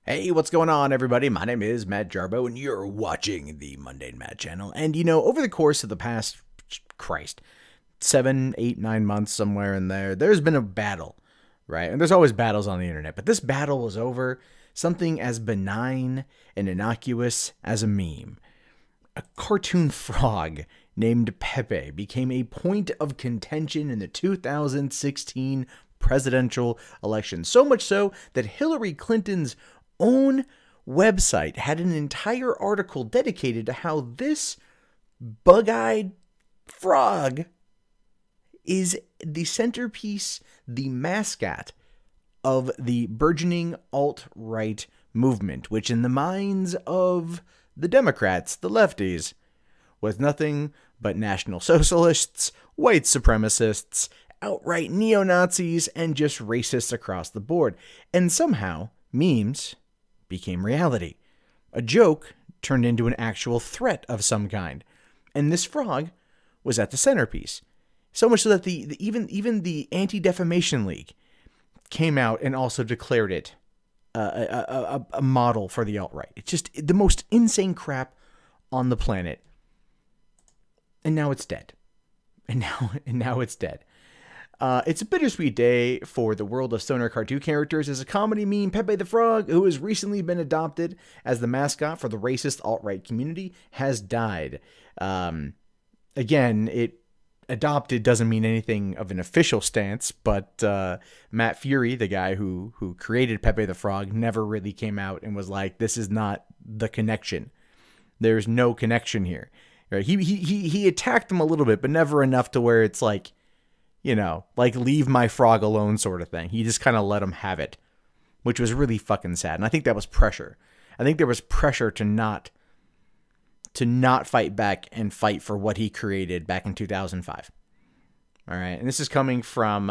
Hey, what's going on, everybody? My name is Matt Jarbo, and you're watching the Mundane Matt channel. And, over the course of the past, 7, 8, 9 months, somewhere in there, there's been a battle, right? And there's always battles on the internet, but this battle was over something as benign and innocuous as a meme. A cartoon frog named Pepe became a point of contention in the 2016 presidential election. So much so that Hillary Clinton's own website had an entire article dedicated to how this bug-eyed frog is the centerpiece, the mascot of the burgeoning alt-right movement, which in the minds of the Democrats, the lefties, was nothing but National Socialists, white supremacists, outright neo-Nazis, and just racists across the board. And somehow, memes became reality. A joke turned into an actual threat of some kind. And this frog was at the centerpiece. So much so that even the Anti-Defamation League came out and also declared it a model for the alt-right. It's just the most insane crap on the planet. And now it's dead. And now it's dead. It's a bittersweet day for the world of stoner cartoon characters as a comedy meme, Pepe the Frog, who has recently been adopted as the mascot for the racist alt-right community, has died. Again, adopted doesn't mean anything of an official stance, but Matt Furie, the guy who created Pepe the Frog, never really came out and was like, this is not the connection. There's no connection here. Right? He attacked him a little bit, but never enough to where it's like, like leave my frog alone sort of thing. He just kind of let him have it, which was really fucking sad. And I think that was pressure. I think there was pressure to not fight back and fight for what he created back in 2005. All right. And this is coming from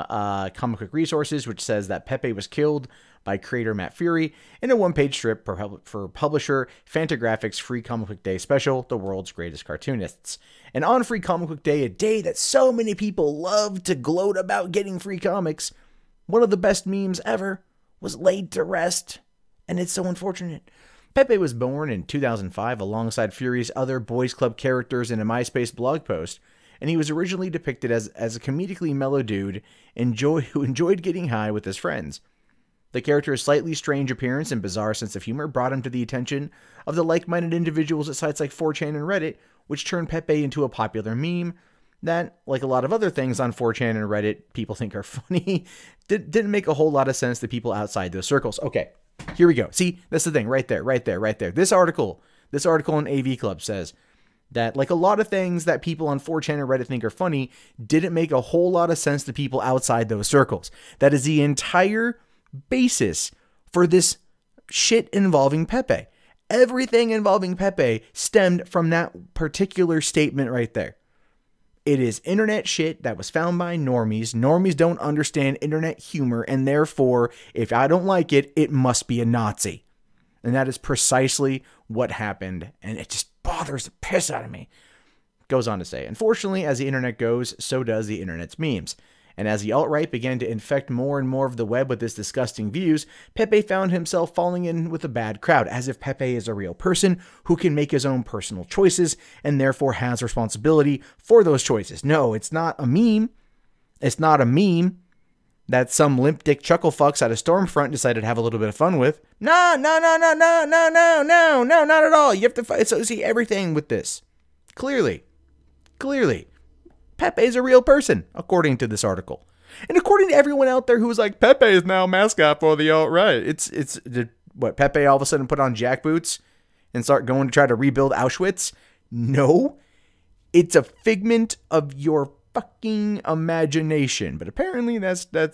Comic Book Resources, which says that Pepe was killed by creator Matt Furie in a one-page strip for publisher Fantagraphics' Free Comic Book Day special, The World's Greatest Cartoonists. And on Free Comic Book Day, a day that so many people love to gloat about getting free comics, one of the best memes ever was laid to rest. And it's so unfortunate. Pepe was born in 2005 alongside Furie's other Boys Club characters in a MySpace blog post, and he was originally depicted as a comedically mellow dude who enjoyed getting high with his friends. The character's slightly strange appearance and bizarre sense of humor brought him to the attention of the like-minded individuals at sites like 4chan and Reddit, which turned Pepe into a popular meme that, like a lot of other things on 4chan and Reddit people think are funny, didn't make a whole lot of sense to people outside those circles. Okay, here we go. See, that's the thing right there. This article in AV Club says that, like a lot of things that people on 4chan and Reddit think are funny, didn't make a whole lot of sense to people outside those circles. That is the entire basis for this shit involving Pepe. Everything involving Pepe stemmed from that particular statement right there. It is internet shit that was found by normies. Normies don't understand internet humor, and therefore, if I don't like it, it must be a Nazi. And that is precisely what happened, and it just bothers the piss out of me. Goes on to say, unfortunately, as the internet goes, so does the internet's memes. And as the alt-right began to infect more and more of the web with its disgusting views, Pepe found himself falling in with a bad crowd, as if Pepe is a real person who can make his own personal choices and therefore has responsibility for those choices. No, it's not a meme. It's not a meme that some limp dick chuckle fucks at a Stormfront decided to have a little bit of fun with. No, not at all. You have to fight. So see everything with this. Clearly. Pepe is a real person, according to this article. And according to everyone out there who was like, Pepe is now mascot for the alt-right. What, Pepe all of a sudden put on jackboots and start going to try to rebuild Auschwitz? No. It's a figment of your fucking imagination. But apparently that's too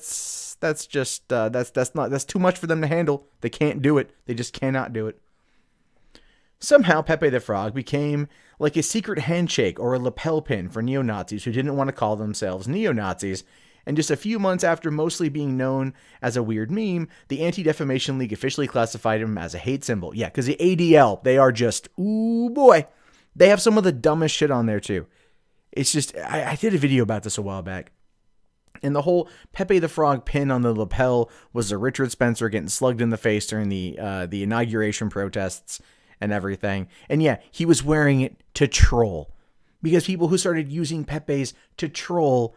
much for them to handle. They can't do it. They just cannot do it. Somehow, Pepe the Frog became like a secret handshake or a lapel pin for neo-Nazis who didn't want to call themselves neo-Nazis, and just a few months after mostly being known as a weird meme, the Anti-Defamation League officially classified him as a hate symbol. Yeah, because the ADL, they are just, ooh boy, they have some of the dumbest shit on there too. It's just, I did a video about this a while back. And the whole Pepe the Frog pin on the lapel was a Richard Spencer getting slugged in the face during the inauguration protests and everything. And yeah, he was wearing it to troll, because people who started using Pepe's to troll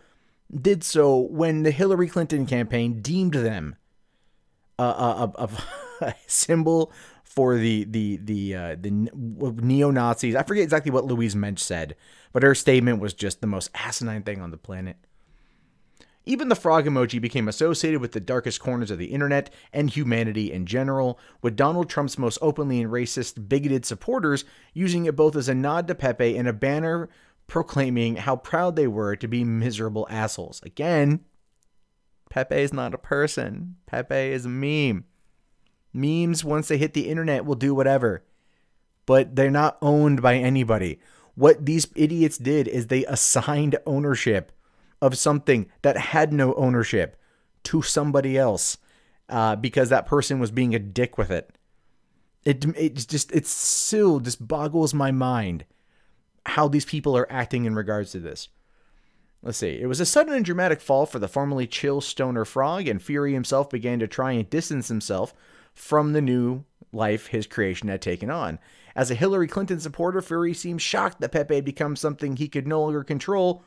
did so when the Hillary Clinton campaign deemed them a symbol for the neo-Nazis. I forget exactly what Louise Mensch said, but her statement was just the most asinine thing on the planet. Even the frog emoji became associated with the darkest corners of the internet and humanity in general, with Donald Trump's most openly and racist, bigoted supporters using it both as a nod to Pepe and a banner proclaiming how proud they were to be miserable assholes. Again, Pepe is not a person. Pepe is a meme. Memes, once they hit the internet, will do whatever. But they're not owned by anybody. What these idiots did is they assigned ownership of something that had no ownership to somebody else because that person was being a dick with it. It still just boggles my mind how these people are acting in regards to this. Let's see. It was a sudden and dramatic fall for the formerly chill stoner frog, and Furie himself began to try and distance himself from the new life his creation had taken on. As a Hillary Clinton supporter, Furie seemed shocked that Pepe had become something he could no longer control.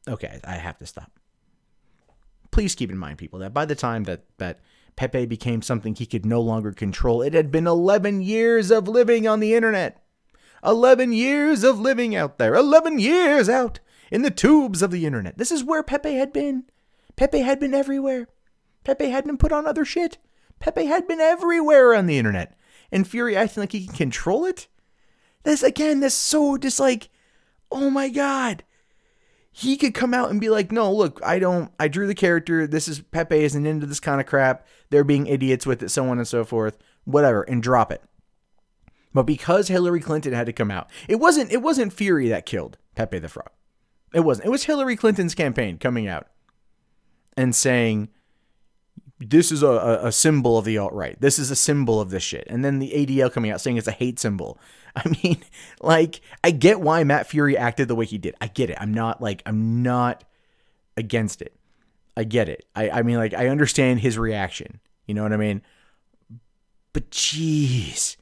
Okay, I have to stop. Please keep in mind, people, that by the time that Pepe became something he could no longer control, it had been 11 years of living on the internet. 11 years of living out there. 11 years out in the tubes of the internet. This is where Pepe had been. Pepe had been everywhere. Pepe had been put on other shit. Pepe had been everywhere on the internet. And Furie acting like he can control it? This so just like, oh my God. He could come out and be like, no, look, I drew the character. This is Pepe isn't into this kind of crap. They're being idiots with it, so on and so forth, whatever, and drop it. But because Hillary Clinton had to come out, it wasn't Furie that killed Pepe the Frog. It wasn't. It was Hillary Clinton's campaign coming out and saying, this is a symbol of the alt-right. This is a symbol of this shit. And then the ADL coming out saying it's a hate symbol. I mean, like, I get why Matt Furie acted the way he did. I get it. I'm not against it. I get it. I mean, like, I understand his reaction. You know what I mean? But jeez,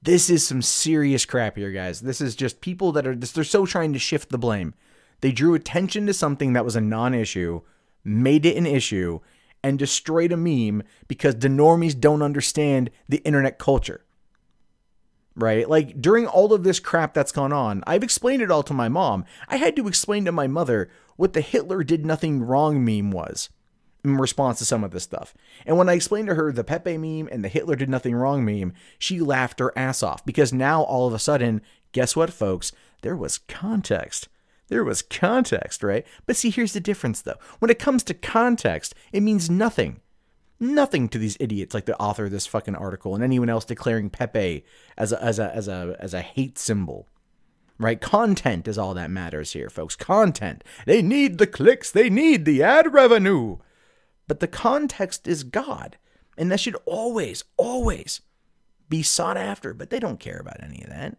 this is some serious crap here, guys. This is just people that they're so trying to shift the blame. They drew attention to something that was a non-issue, made it an issue, and destroyed a meme because the normies don't understand the internet culture. Right? Like, during all of this crap that's gone on, I've explained it all to my mom. I had to explain to my mother what the Hitler did nothing wrong meme was in response to some of this stuff. And when I explained to her the Pepe meme and the Hitler did nothing wrong meme, she laughed her ass off because now all of a sudden, guess what, folks? There was context. There was context, right? But see, here's the difference, though. When it comes to context, it means nothing. Nothing to these idiots like the author of this fucking article and anyone else declaring Pepe as a hate symbol, right? Content is all that matters here, folks. Content. They need the clicks. They need the ad revenue. But the context is God, and that should always, always be sought after. But they don't care about any of that.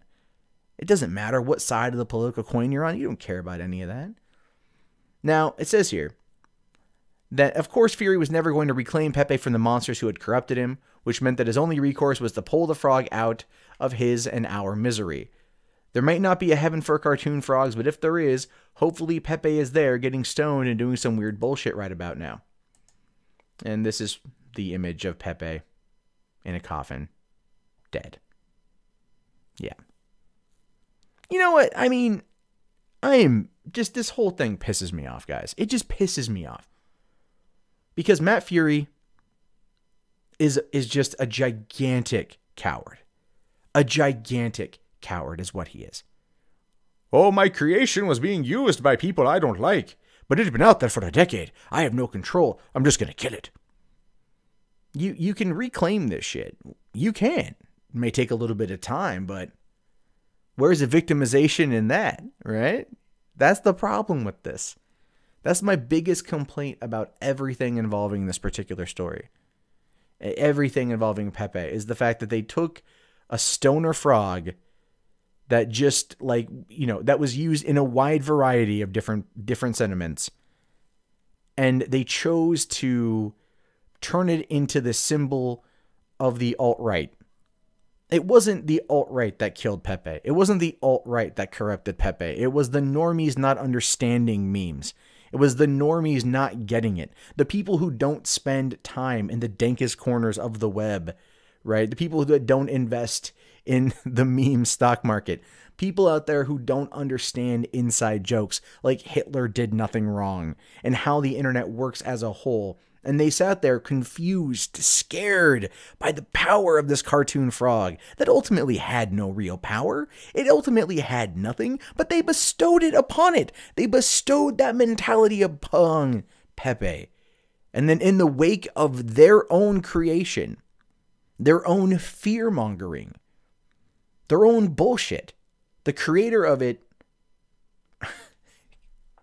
It doesn't matter what side of the political coin you're on. You don't care about any of that. Now, it says here that, of course, Furie was never going to reclaim Pepe from the monsters who had corrupted him, which meant that his only recourse was to pull the frog out of his and our misery. There might not be a heaven for cartoon frogs, but if there is, hopefully Pepe is there getting stoned and doing some weird bullshit right about now. And this is the image of Pepe in a coffin, dead. Yeah. You know what? I mean, this whole thing pisses me off, guys. It just pisses me off. Because Matt Furie is just a gigantic coward. A gigantic coward is what he is. Oh, my creation was being used by people I don't like, but it had been out there for a decade. I have no control. I'm just going to kill it. You can reclaim this shit. You can. It may take a little bit of time, but where's the victimization in that, right? That's the problem with this. That's my biggest complaint about everything involving this particular story. Everything involving Pepe is the fact that they took a stoner frog that just, like, you know, that was used in a wide variety of different sentiments And they chose to turn it into the symbol of the alt-right. It wasn't the alt-right that killed Pepe. It wasn't the alt-right that corrupted Pepe. It was the normies not understanding memes. It was the normies not getting it. The people who don't spend time in the dankest corners of the web, right? The people that don't invest in the meme stock market. People out there who don't understand inside jokes like Hitler did nothing wrong and how the internet works as a whole. And they sat there confused, scared by the power of this cartoon frog that ultimately had no real power. It ultimately had nothing, but they bestowed it upon it. They bestowed that mentality upon Pepe. And then in the wake of their own creation, their own fear-mongering, their own bullshit, the creator of it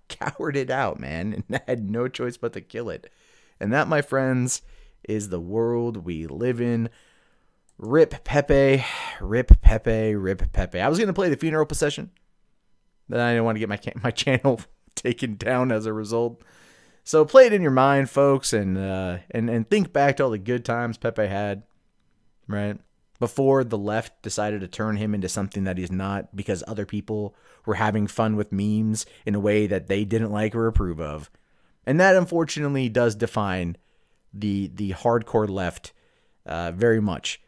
cowered it out, man, and had no choice but to kill it. And that, my friends, is the world we live in. Rip Pepe, rip Pepe, rip Pepe. I was going to play the funeral procession, but I didn't want to get my channel taken down as a result. So play it in your mind, folks, and think back to all the good times Pepe had, right? Before the left decided to turn him into something that he's not because other people were having fun with memes in a way that they didn't like or approve of. And that, unfortunately, does define the hardcore left very much.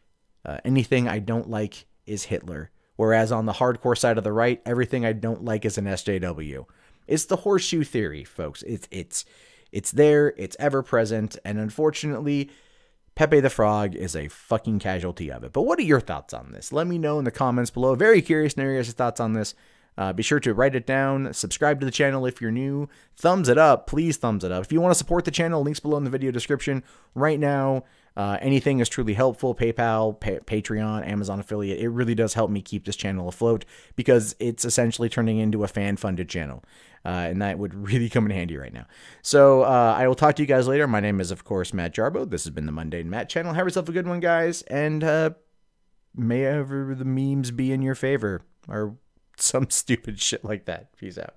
Anything I don't like is Hitler. Whereas on the hardcore side of the right, everything I don't like is an SJW. It's the horseshoe theory, folks. It's there. It's ever present. And unfortunately, Pepe the Frog is a fucking casualty of it. But what are your thoughts on this? Let me know in the comments below. Very curious to know your guys' thoughts on this. Be sure to write it down. Subscribe to the channel if you're new. Thumbs it up. Please thumbs it up. If you want to support the channel, links below in the video description. Right now, anything is truly helpful. PayPal, Patreon, Amazon affiliate. It really does help me keep this channel afloat because it's essentially turning into a fan-funded channel. And that would really come in handy right now. So I will talk to you guys later. My name is, of course, Matt Jarbo. This has been the Mundane Matt channel. Have yourself a good one, guys. And may ever the memes be in your favor. Or some stupid shit like that. Peace out.